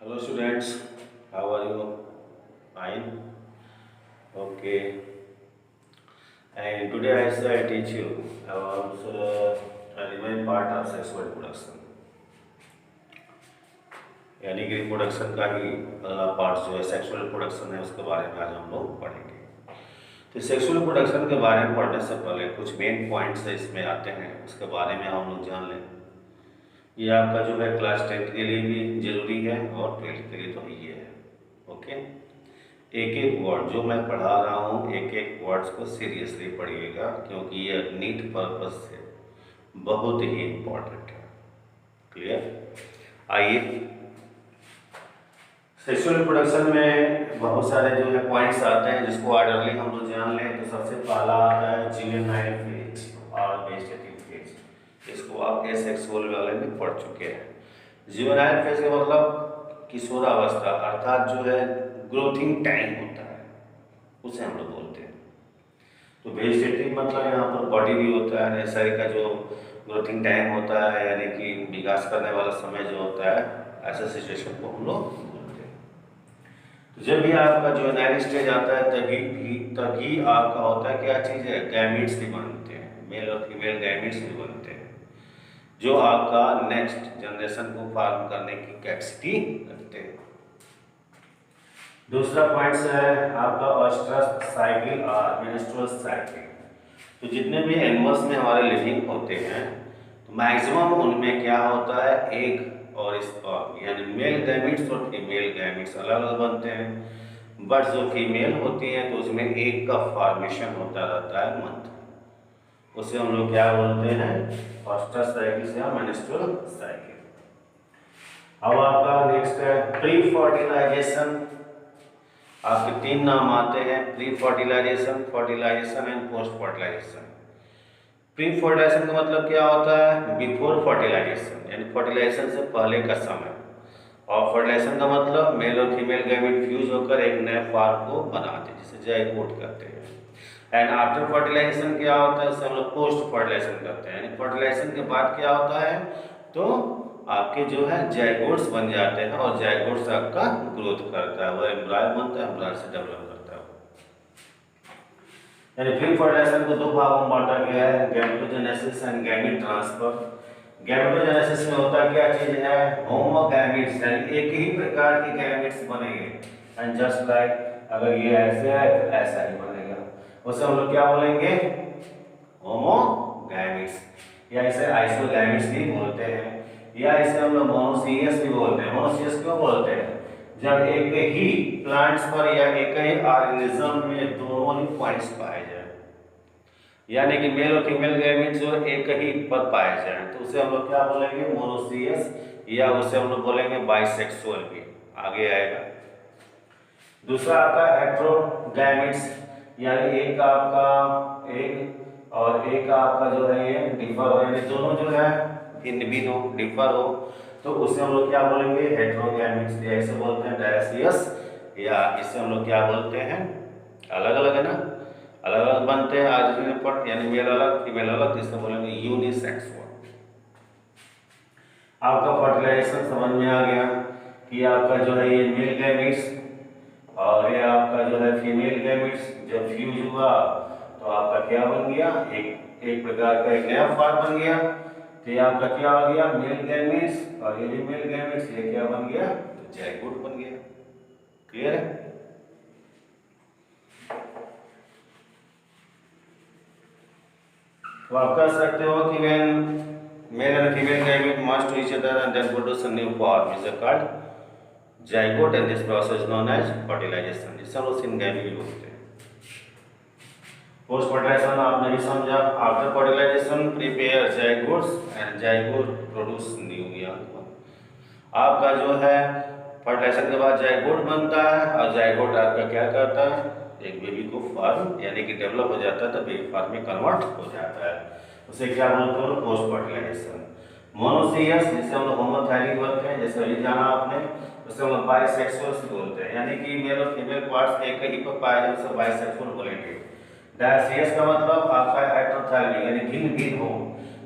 Hello students, how are you? Fine. Okay. And today I teach you about a remain part of sexual reproduction. यानी कि reproduction का ही अगला part जो है sexual reproduction है उसके बारे में आज हम लोग पढ़ेंगे। तो सेक्सुअल रिप्रोडक्शन के बारे में पढ़ने से पहले कुछ मेन पॉइंट्स इसमें आते हैं, उसके बारे में हम लोग जान लें। ये आपका जो है क्लास 10 के लिए भी जरूरी है और 12 के लिए तो ये है। ओके, एक एक वर्ड जो मैं पढ़ा रहा हूँ एक एक वर्ड्स को सीरियसली पढ़िएगा क्योंकि ये नीट पर्पस से बहुत ही इम्पोर्टेंट है। क्लियर? आइए, सेक्सुअल रिप्रोडक्शन में बहुत सारे जो है पॉइंट्स आते हैं जिसको ऑर्डरली हम लोग जान लें। तो सबसे पहला आता है जुवेनाइल फेज और वेजिटेटिव फेज। इसको आप एसेक्सुअल वाले में पढ़ चुके हैं। जुवेनाइल फेज का मतलब किशोरावस्था, अर्थात जो है ग्रोथिंग टाइम होता है, उसे हम लोग बोलते हैं। तो वेजिटेटिव मतलब यहाँ पर बॉडी भी होता है, शरीर का जो ग्रोथिंग टाइम होता है यानी कि विकास करने वाला समय जो होता है, ऐसा सिचुएशन को हम लोग बोलते हैं। तो जब भी आपका जुवेनाइल स्टेज आता है तभी आपका होता है क्या चीज़ है, गैमीट्स भी बनते हैं, मेल और फीमेल गैमीट्स भी बनते हैं जो आपका नेक्स्ट जनरेशन को फॉर्म करने की कैपेसिटी रखते हैं। दूसरा पॉइंट है आपका ऑस्ट्रस साइकिल और मेंस्ट्रुअल साइकिल। तो जितने भी एनिमल्स में हमारे लिविंग होते हैं तो मैक्सिमम उनमें क्या होता है, एक और स्पर्म यानी मेल गैमीट्स और फीमेल गैमीट्स अलग अलग बनते हैं। बट जो फीमेल होती है तो उसमें एक का फॉर्मेशन होता रहता है मंथ, उसे हम लोग क्या बोलते हैं, ऑस्ट्रस साइकिल या मेंस्ट्रुअल साइकिल। अब आपका नेक्स्ट है प्री फर्टिलाइजेशन। आपके तीन नाम आते हैं, pre fertilization, fertilization and post fertilization. Pre fertilization का मतलब क्या होता है, बिफोर फर्टिलाइजेशन यानी फर्टिलाइजेशन से पहले का समय। और फर्टिलाइजेशन का मतलब मेल और फीमेल गैमेट फ्यूज होकर एक नए फॉर्म को बनाते हैं जिसे जाइगोट कहते हैं। एंड आफ्टर फर्टिलाइजेशन क्या होता है, उसे हम लोग पोस्ट फर्टिलाइजेशन करते हैं। यानी फर्टिलाइजेशन के बाद क्या होता है, तो आपके जो है जाइगोट्स बन जाते हैं और जाइगोट्स आपका ग्रोथ करता है, वो एम्ब्रायो बनता है, एम्ब्रायो से डेवलप करता है। यानी प्री फर्टिलाइजेशन को दो भागों में बांटा गया है, gametogenesis and gamete transfer. Gametogenesis में होता क्या चीज है, होमोगैमेट्स यानी एक ही प्रकार के गैमेट्स बनेंगे। एंड जस्ट लाइक अगर ये ऐसे है तो ऐसा ही बनेगा, उसे हम लोग क्या बोलेंगे, होमोगैमेट्स, या इसे आइसोगैमेट्स भी बोलते हैं, या इसे हम लोग मोनोसियस भी बोलते हैं। मोनोसियस क्यों बोलते हैं, जब एक ही प्लांट्स पर या एक ही ऑर्गेनिज्म में दोनों ही पॉइंट्स पाए जाए, यानी कि मेल और फीमेल गैमेट जो एक ही पर पाए जाए, तो उसे हम लोग क्या बोलेंगे, मोनोसियस, या उसे हम लोग बोलेंगे बाइसेक्सुअल भी, आगे आएगा। दूसरा आपका हेटेरोगैमेट्स, यानी एक आपका एक और एक आपका जो है ये डिफर हो, यानी दोनों जो है भिन्न हो, डिफर हो, तो उसे हम लोग क्या बोलेंगे, हेटेरोगैमेट्स, या इसे बोलते हैं डायसियस, या इसे हम लोग क्या बोलते हैं, अलग अलग है ना, अलग अलग बनते हैं आज पर, यानी मेल अलग फीमेल अलग, इसे बोलेंगे यूनिसेक्सुअल। आपका फर्टिलाइजेशन समझ में आ गया कि आपका जो है ये मेल गैमेट्स और ये आपका जो है फीमेल गैमेट्स जब फ्यूज हुआ तो आपका क्या बन गया, एक प्रकार का एक नया फॉर्म बन गया। तो ये आपका क्या हो गया, मेल गैमेट्स, और ये भी मेल गैमेट्स, ये क्या बन गया, तो जाइगोट बन गया। क्लियर है? तो आप कह सकते हो कि when male and female gamete merge to each other and then produce a new form is called zygote, and this process known as fertilization, जिसे हम लोग सिनगैमी भी बोलते हैं। पोस्ट फर्टिलाइजेशन आपने भी समझा, after fertilization prepare zygotes and zygote produce new young. आपका जो है फर्टिलाइजेशन के बाद जाइगोट बनता है और जाइगोट आपका क्या करता है, एक बेबी को फॉर्म यानी कि डेवलप हो जाता है, तो बेबी फॉर्म में कन्वर्ट हो जाता है, उसे क्या बोलते हैं, पोस्ट फर्टिलाइजेशन। मोनोसियस, जिसे हम लोग होमोथाइलिक बोलते हैं, जैसे अभी जाना आपने, उसे हम लोग बाइसेक्सुअल बोलते हैं, यानी कि मेल और फीमेल पार्ट्स एक ही पर पाए जाए उसे बाइसेक्सुअल बोलेंगे। डायसियस का मतलब आपका हेटेरोथाइलिक यानी भिन्न भिन्न हो,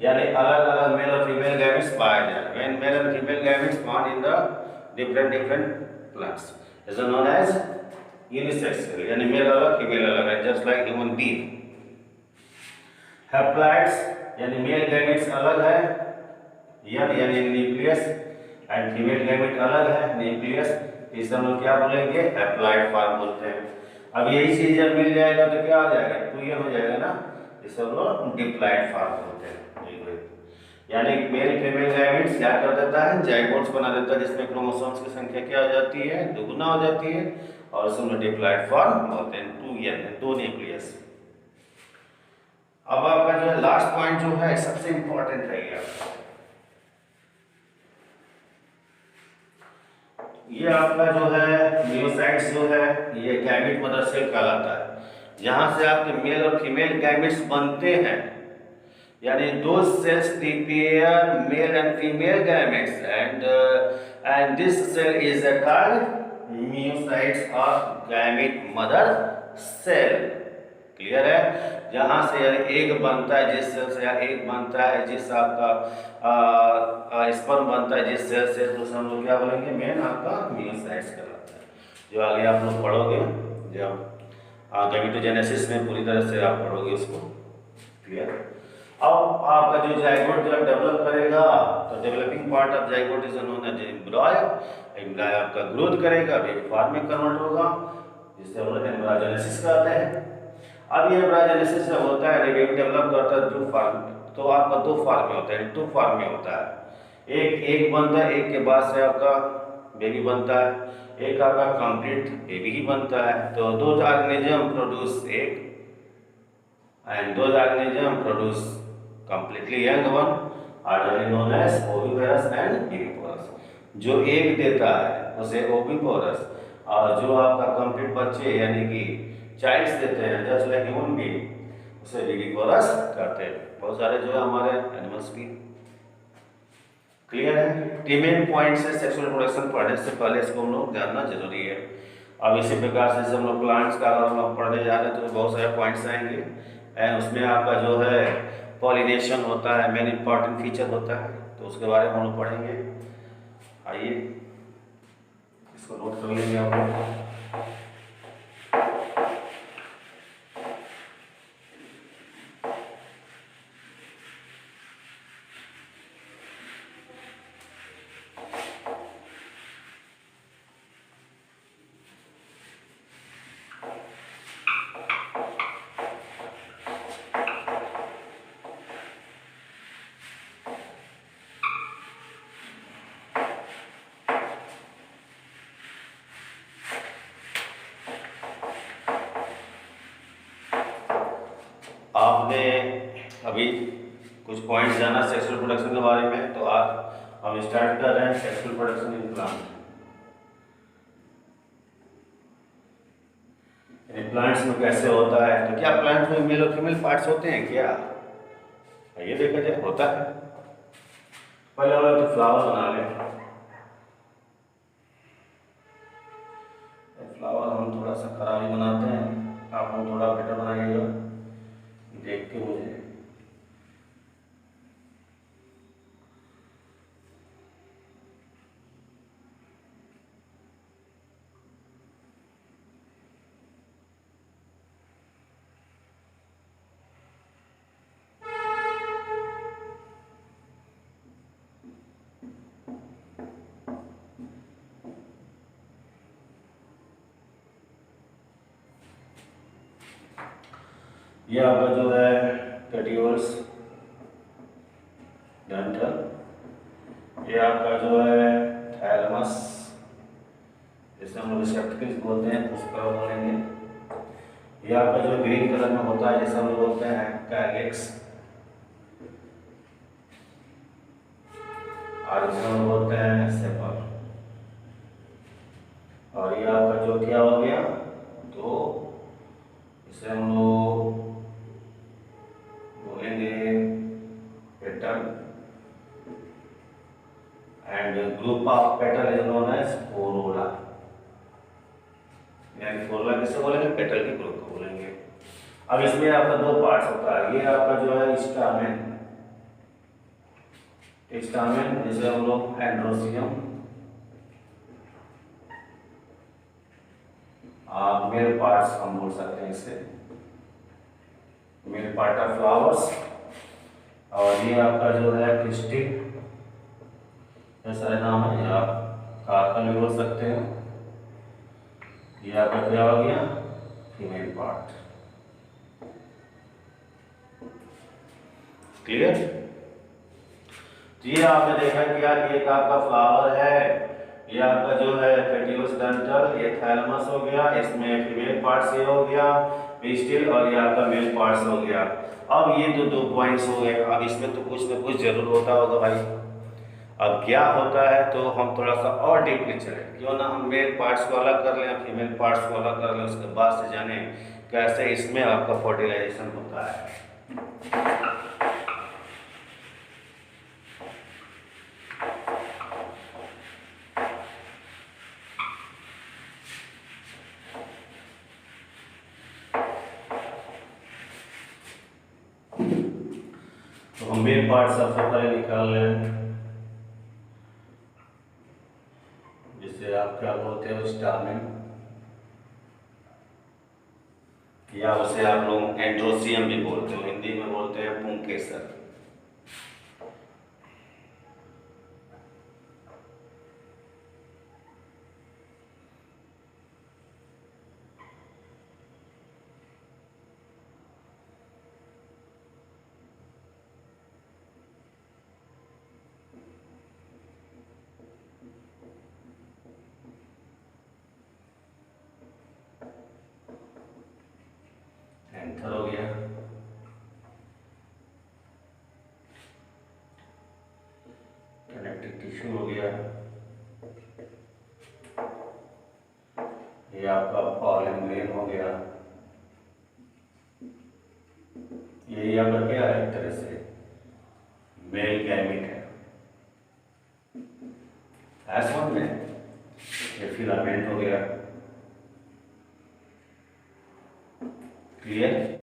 यानी अलग अलग मेल और फीमेल गैमेट्स पाए जाए। व्हेन मेल और female gametes found in the different plants is known as unisexual, यानी मेल अलग फीमेल अलग है, just like human being. Haploids यानी मेल गैमेट्स अलग है, यानी न्यूक्लियस, एंड फीमेल गैमेट अलग है, न्यूक्लियस. इसे हम लोग क्या बोलेंगे? हैप्लॉइड फॉर्म बोलते हैं. अब यही चीज जब मिल जाएगा तो क्या हो जाएगा? टू हो जाएगा ना. इसे हम लोग डिप्लॉइड फॉर्म बोलते हैं. यानी मेल फीमेल गैमेट्स क्या कर देता है? जाइगोट्स बना देता है, जिसमें क्रोमोसोम्स की संख्या क्या हो जाती है? दुगुना हो जाती है, और उसे हम लोग डिप्लॉइड फॉर्म बोलते हैं. 2n है, 2 न्यूक्लियस. अब आपका जो है लास्ट पॉइंट जो है सबसे इंपॉर्टेंट है ये आपका जो है मियोसाइट्स जो है ये गैमेट मदर सेल कहलाता है. जहां से आपके मेल और फीमेल गैमेट्स बनते हैं, यानी those cells prepare male and female gametes, and this cell is called myocytes or gamete mother cell. Clear है? जहां से यानी एग बनता है जिस सेल से, या एग बनता है जिस आपका स्पर्म बनता है जिस सेल से, तो हम लोग क्या बोलेंगे? मेन आपका मियोसाइट्स कहलाता है. जो आगे आप लोग पढ़ोगे जब गैमेटोजेनेसिस में पूरी तरह से आप पढ़ोगे उसको. क्लियर? अब आपका जो जाइगोट जब डेवलप करेगा तो developing part of zygote is known as embryo. Embryo आपका ग्रोथ करेगा, बेबी फॉर्म में कन्वर्ट होगा, जिससे हम लोग एम्ब्रायोजेनेसिस कहते हैं. अब ये एम्ब्रायोजेनेसिस जब होता है, बेबी डेवलप करता है दो फॉर्म, तो आपका दो फॉर्म में होता है, टू फॉर्म में होता है. एक बनता है, एक के बाद से आपका बेबी बनता है, एक आपका कंप्लीट बेबी ही बनता है. तो दो organism produce egg and those organisms produce completely young one, are known as oviparous and viviparous. जो एग देता है उसे ओविपोरस, और जो आपका कंप्लीट बच्चे यानी कि चाइल्ड्स देते हैं जस्ट लाइक ह्यूमन बीइंग, उसे विविपोरस कहते हैं. बहुत सारे जो है हमारे एनिमल्स भी. क्लियर है? रीमेन पॉइंट से सेक्सुअल रिप्रोडक्शन पढ़ने से पहले इसको हम लोग जानना जरूरी है. अब इसी प्रकार से हम लोग प्लांट्स का अगर हम लोग पढ़ने जा रहे हैं तो बहुत सारे पॉइंट्स आएंगे, एंड उसमें आपका जो है पॉलिनेशन होता है, मेन इंपॉर्टेंट फीचर होता है, तो उसके बारे में हम लोग पढ़ेंगे. आइए इसको नोट कर लेंगे आप लोग. आपने अभी कुछ पॉइंट्स जाना सेक्सुअल प्रोडक्शन के बारे में, तो आज हम स्टार्ट कर रहे हैं sexual production in plant. Plants में कैसे होता है? तो क्या प्लांट्स में मेल और फीमेल पार्ट्स होते हैं क्या? ये देखा जाए होता है. पहले हम लोग फ्लावर बना लें. फ्लावर हम थोड़ा सा खराब ही बनाते हैं, आप हम थोड़ा बेटर बनाइएगा देख के मुझे. ये आपका जो है पेटियोल्स डेंटल, ये आपका जो है थैलेमस, जिसे हम लोग रिसेप्टकल्स बोलते हैं, उस पर बोलेंगे. ये आपका जो ग्रीन कलर में होता है जिसे हम लोग बोलते हैं कैलिक्स, और जिसे हम लोग बोलते हैं सेपल. और ये आपका जो क्या हो गया, तो इसे हम लोग बोलेंगे petal, and group of petal is known as corolla. यानी कोरोला किसे बोलेंगे? पेटल के ग्रुप को बोलेंगे. अब इसमें आपका दो पार्ट्स होता है. ये आपका जो है स्टामेन, स्टामेन जिसे हम लोग एंड्रोसियम मेल पार्ट्स हम बोल सकते हैं इसे, मेल पार्ट ऑफ फ्लावर्स। और ये आपका जो है क्रिस्टिक, ये सारे नाम है, आप कार्पल भी बोल सकते हैं। ये आपका क्या हो गया, फीमेल पार्ट। क्लियर? ये आपने देखा क्या कि एक आपका फ्लावर है, ये आपका जो है पेटियोस डेंटल, ये थैलमस हो गया, इसमें फीमेल पार्ट्स ये हो गया पिस्टिल, और ये आपका मेल पार्ट्स हो गया। अब ये तो दो पॉइंट्स हो गए, अब इसमें तो कुछ ना कुछ जरूर होता होगा भाई। अब क्या होता है तो हम थोड़ा सा और डीपली चलें, क्यों ना हम मेल पार्ट्स को अलग कर लें, फीमेल पार्ट्स को अलग कर लें, उसके बाद से जाने कैसे इसमें आपका फर्टिलाइजेशन होता है। तो हम मेल पार्ट सबसे पहले निकाल लें, जिसे आप क्या बोलते हो, स्टामेन, या उसे आप लोग एंड्रोसियम भी बोलते हो, हिंदी में बोलते हैं पुंकेसर। एंथर हो गया, कनेक्टिव टिश्यू हो गया, ये आपका पॉलन ग्रेन हो गया, ये आपका क्या है, एक तरह से मेल गैमेट है, ऐसा में ये फिलामेंट हो गया। क्लियर?